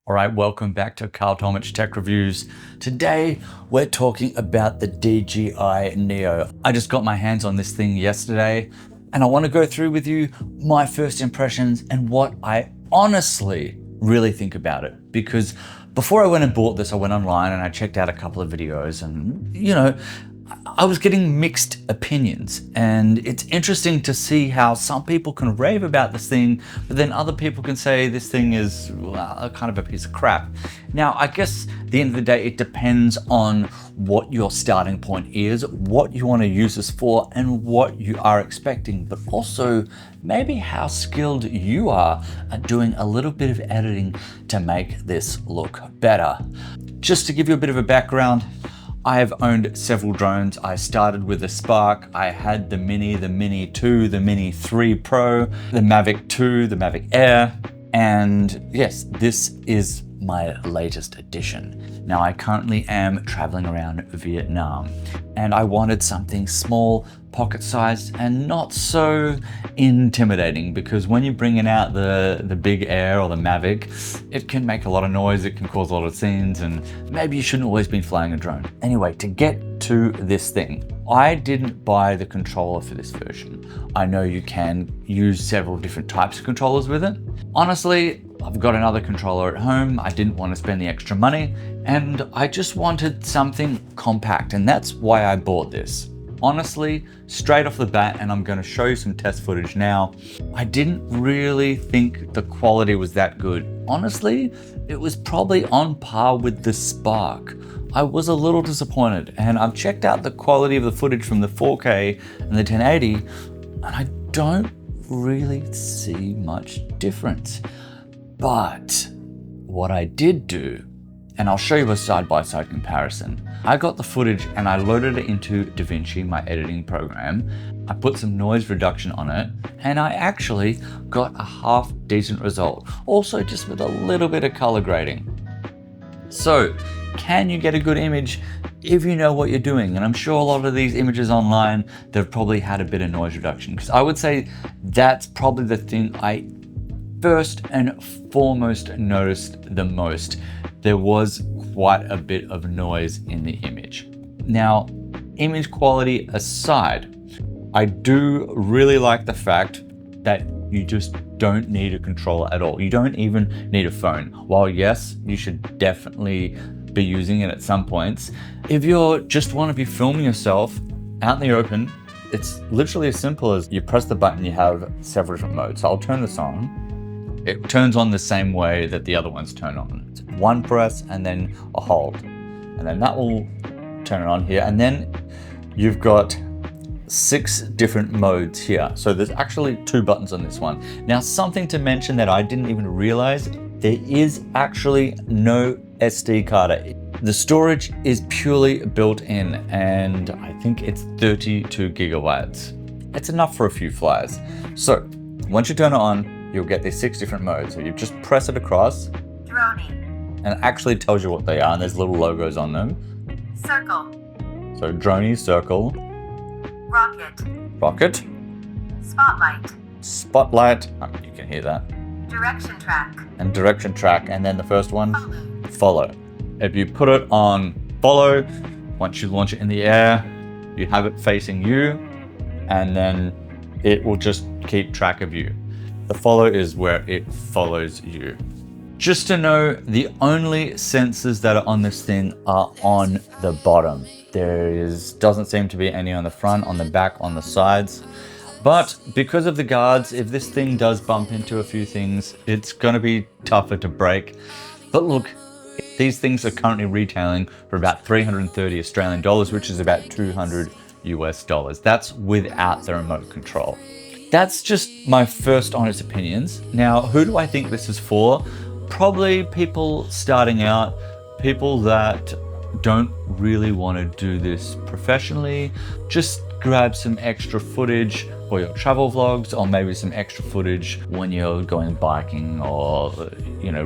All right, welcome back to Tomich Tech Reviews. Today, we're talking about the DJI Neo. I just got my hands on this thing yesterday, and I want to go through with you my first impressions and what I honestly really think about it. Because before I went and bought this, I went online and I checked out a couple of videos and, I was getting mixed opinions, and it's interesting to see how some people can rave about this thing, but then other people can say this thing is kind of a piece of crap. Now, I guess at the end of the day, it depends on what your starting point is, what you want to use this for, and what you are expecting, but also maybe how skilled you are at doing a little bit of editing to make this look better. Just to give you a bit of a background, I have owned several drones. I started with the Spark. I had the Mini 2, the Mini 3 Pro, the Mavic 2, the Mavic Air, and yes, this is my latest addition. Now, I currently am traveling around Vietnam, and I wanted something small, pocket-sized, and not so intimidating, because when you're bringing out the big Air or the Mavic, it can make a lot of noise, it can cause a lot of scenes, and maybe you shouldn't always be flying a drone. Anyway, to get to this thing, I didn't buy the controller for this version. I know you can use several different types of controllers with it. Honestly, I've got another controller at home. I didn't want to spend the extra money, and I just wanted something compact, and that's why I bought this. Honestly, straight off the bat, and I'm going to show you some test footage now, I didn't really think the quality was that good. Honestly, it was probably on par with the Spark. I was a little disappointed, and I've checked out the quality of the footage from the 4K and the 1080, and I don't really see much difference. But what I did do, and I'll show you a side-by-side comparison. I got the footage and I loaded it into DaVinci, my editing program. I put some noise reduction on it, and I actually got a half decent result. Also just with a little bit of color grading. So, can you get a good image if you know what you're doing? And I'm sure a lot of these images online, they've probably had a bit of noise reduction, because I would say that's probably the thing I first and foremost noticed the most. There was quite a bit of noise in the image. Now, image quality aside, I do really like the fact that you just don't need a controller at all. You don't even need a phone. While yes, you should definitely be using it at some points, if you just want to be filming yourself out in the open, it's literally as simple as you press the button. You have several different modes. So I'll turn this on. It turns on the same way that the other ones turn on. It's one press and then a hold. And then that will turn it on here. And then you've got 6 different modes here. So there's actually 2 buttons on this one. Now, something to mention that I didn't even realize, there is actually no SD card. The storage is purely built in, and I think it's 32 gigabytes. It's enough for a few flies. So once you turn it on, you'll get these 6 different modes. So you just press it across. Droney. And it actually tells you what they are, and there's little logos on them. Circle. So Droney, circle. Rocket. Rocket. Spotlight. Spotlight. Oh, you can hear that. Direction track. And direction track. And then the first one, Follow. follow. If you put it on follow, once you launch it in the air, you have it facing you, and then it will just keep track of you. The follow is where it follows you. Just to know, the only sensors that are on this thing are on the bottom. Doesn't seem to be any on the front, on the back, on the sides. But because of the guards, if this thing does bump into a few things, it's gonna be tougher to break. But look, these things are currently retailing for about 330 Australian dollars, which is about 200 US dollars. That's without the remote control. That's just my first honest opinions. Now, who do I think this is for? Probably people starting out, people that don't really want to do this professionally. Just grab some extra footage for your travel vlogs, or maybe some extra footage when you're going biking or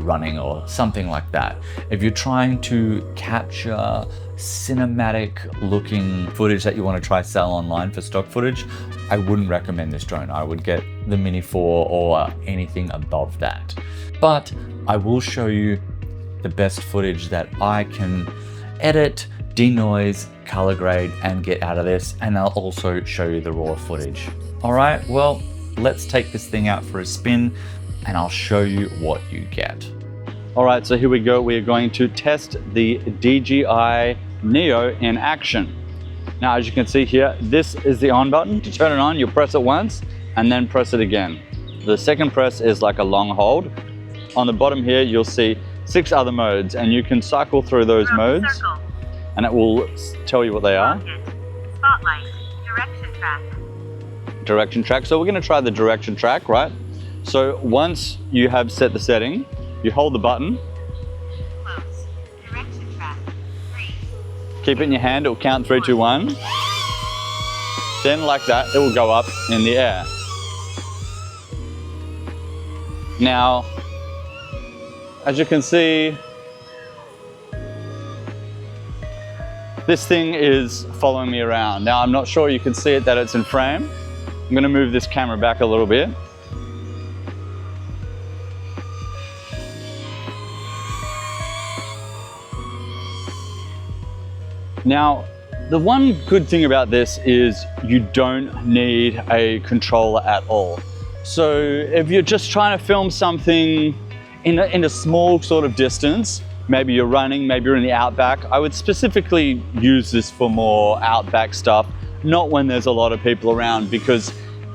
running or something like that. If you're trying to capture cinematic looking footage that you want to try sell online for stock footage, I wouldn't recommend this drone. I would get the Mini 4 or anything above that. But I will show you the best footage that I can edit, denoise, color grade, and get out of this. And I'll also show you the raw footage. All right, well, let's take this thing out for a spin and I'll show you what you get. All right, so here we go. We are going to test the DJI Neo in action. Now, as you can see here, this is the on button. To turn it on, you press it once and then press it again. The second press is like a long hold. On the bottom here, you'll see 6 other modes, and you can cycle through those modes, Circle. and it will tell you what they are. Rocket. Spotlight. Direction track. Direction track. So we're going to try the direction track, right? So once you have set the setting, you hold the button, Close. Direction track. 3. keep it in your hand, it will count 3, 2, 1. Then like that, it will go up in the air. Now, as you can see, this thing is following me around. Now, I'm not sure you can see it that it's in frame. I'm going to move this camera back a little bit. Now, the one good thing about this is you don't need a controller at all. So if you're just trying to film something in a small sort of distance, maybe you're running, maybe you're in the outback, I would specifically use this for more outback stuff, not when there's a lot of people around, because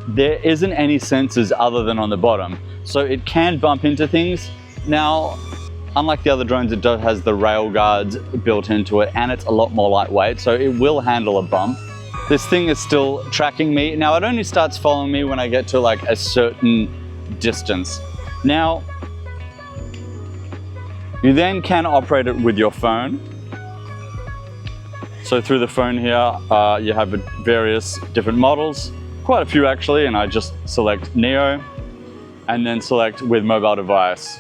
there isn't any sensors other than on the bottom. So it can bump into things. Now, unlike the other drones, it has the rail guards built into it, and it's a lot more lightweight, so it will handle a bump. This thing is still tracking me. Now, it only starts following me when I get to like a certain distance. Now, you then can operate it with your phone. So through the phone here, you have various different models, quite a few actually, and I just select Neo and then select with mobile device.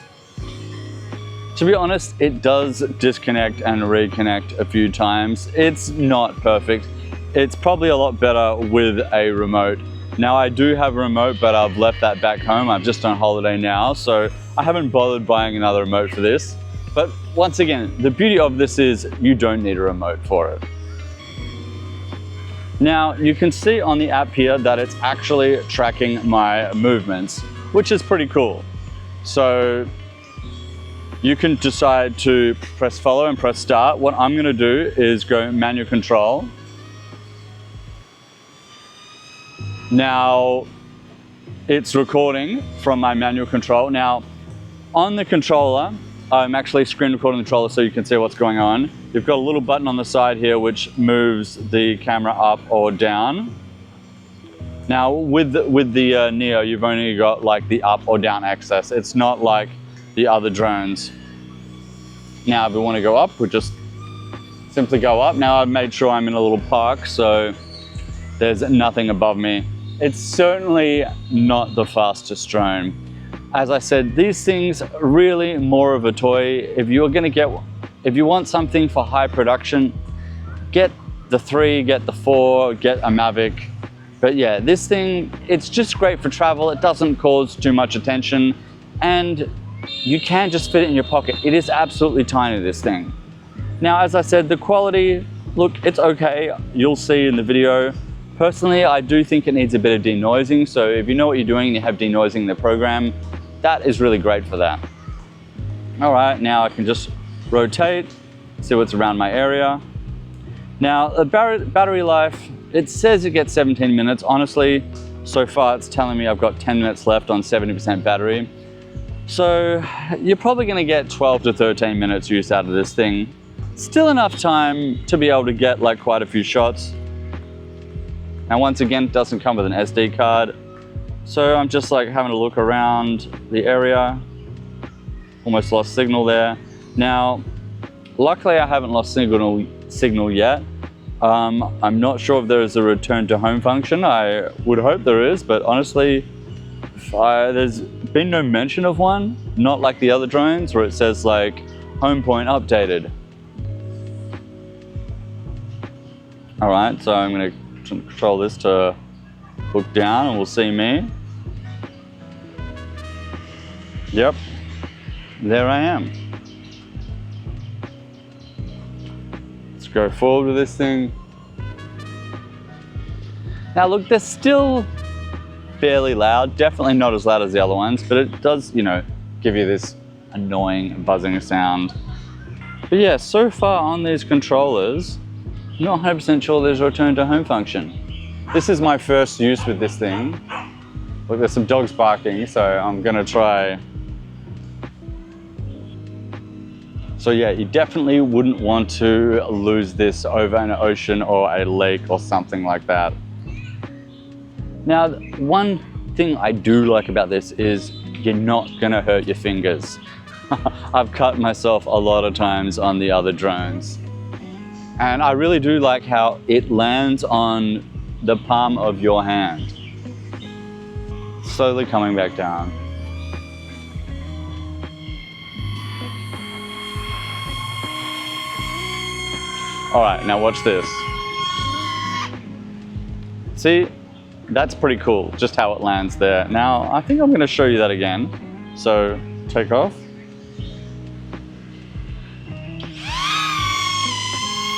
To be honest, it does disconnect and reconnect a few times. It's not perfect. It's probably a lot better with a remote. Now, I do have a remote, but I've left that back home. I'm just on holiday now, so I haven't bothered buying another remote for this. But once again, the beauty of this is you don't need a remote for it. Now, you can see on the app here that it's actually tracking my movements, which is pretty cool. So you can decide to press follow and press start. What I'm gonna do is go manual control. Now, it's recording from my manual control. Now, on the controller, I'm actually screen recording the controller so you can see what's going on. You've got a little button on the side here which moves the camera up or down. Now, with the Neo, you've only got like the up or down access. It's not like the other drones. Now, if we want to go up, we just simply go up. Now, I've made sure I'm in a little park, so there's nothing above me. It's certainly not the fastest drone. As I said, these things are really more of a toy. If you want something for high production, get the 3, get the 4, get a Mavic. But yeah, this thing, it's just great for travel. It doesn't cause too much attention, and you can just fit it in your pocket. It is absolutely tiny, this thing. Now, as I said, the quality, look, it's okay. You'll see in the video. Personally, I do think it needs a bit of denoising. So if you know what you're doing and you have denoising in the program, that is really great for that. All right, now I can just rotate, see what's around my area. Now, the battery life, it says it gets 17 minutes. Honestly, so far it's telling me I've got 10 minutes left on 70% battery. So you're probably gonna get 12 to 13 minutes use out of this thing. Still enough time to be able to get like quite a few shots. Now, once again, it doesn't come with an SD card. So I'm just like having a look around the area. Almost lost signal there. Now, luckily I haven't lost signal yet. I'm not sure if there is a return to home function. I would hope there is, but honestly, there's been no mention of one. Not like the other drones where it says like home point updated. All right, so I'm gonna control this to look down and we'll see me. Yep, there I am. just go forward with this thing. Now look, they're still fairly loud, definitely not as loud as the other ones, but it does, you know, give you this annoying buzzing sound. But yeah, so far on these controllers, I'm not 100% sure there's a return to home function. This is my first use with this thing. Look, there's some dogs barking, so I'm gonna try. So yeah, you definitely wouldn't want to lose this over an ocean or a lake or something like that. Now, one thing I do like about this is you're not gonna hurt your fingers. I've cut myself a lot of times on the other drones. And I really do like how it lands on the palm of your hand. Slowly coming back down. All right, now watch this. See, that's pretty cool, just how it lands there. Now, I think I'm gonna show you that again. So, take off.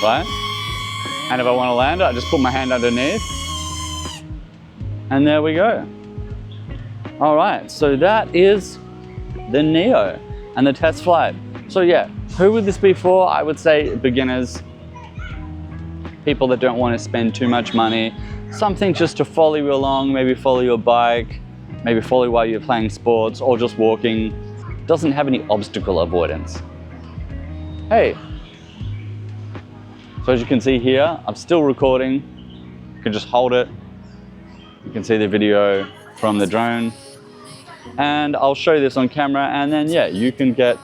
Right? And if I wanna land it, I just put my hand underneath. And there we go. All right, so that is the Neo and the test flight. So yeah, who would this be for? I would say beginners, people that don't want to spend too much money, something just to follow you along, maybe follow your bike, maybe follow while you're playing sports or just walking. Doesn't have any obstacle avoidance. Hey, so as you can see here, I'm still recording. You can just hold it. You can see the video from the drone. And I'll show you this on camera, and then yeah, you can get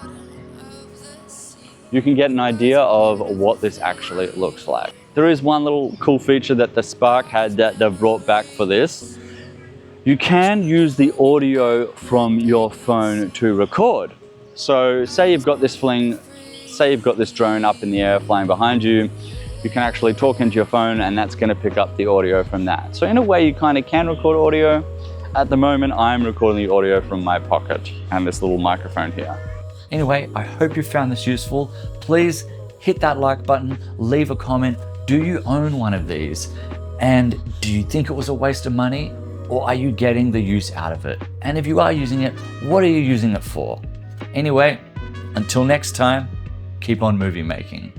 an idea of what this actually looks like. There is one little cool feature that the Spark had that they've brought back for this. You can use the audio from your phone to record. So say you've got this drone up in the air flying behind you, you can actually talk into your phone and that's gonna pick up the audio from that. So in a way you kind of can record audio. At the moment, I'm recording the audio from my pocket and this little microphone here. Anyway, I hope you found this useful. Please hit that like button, leave a comment. Do you own one of these? And do you think it was a waste of money? Or are you getting the use out of it? And if you are using it, what are you using it for? Anyway, until next time, keep on movie making.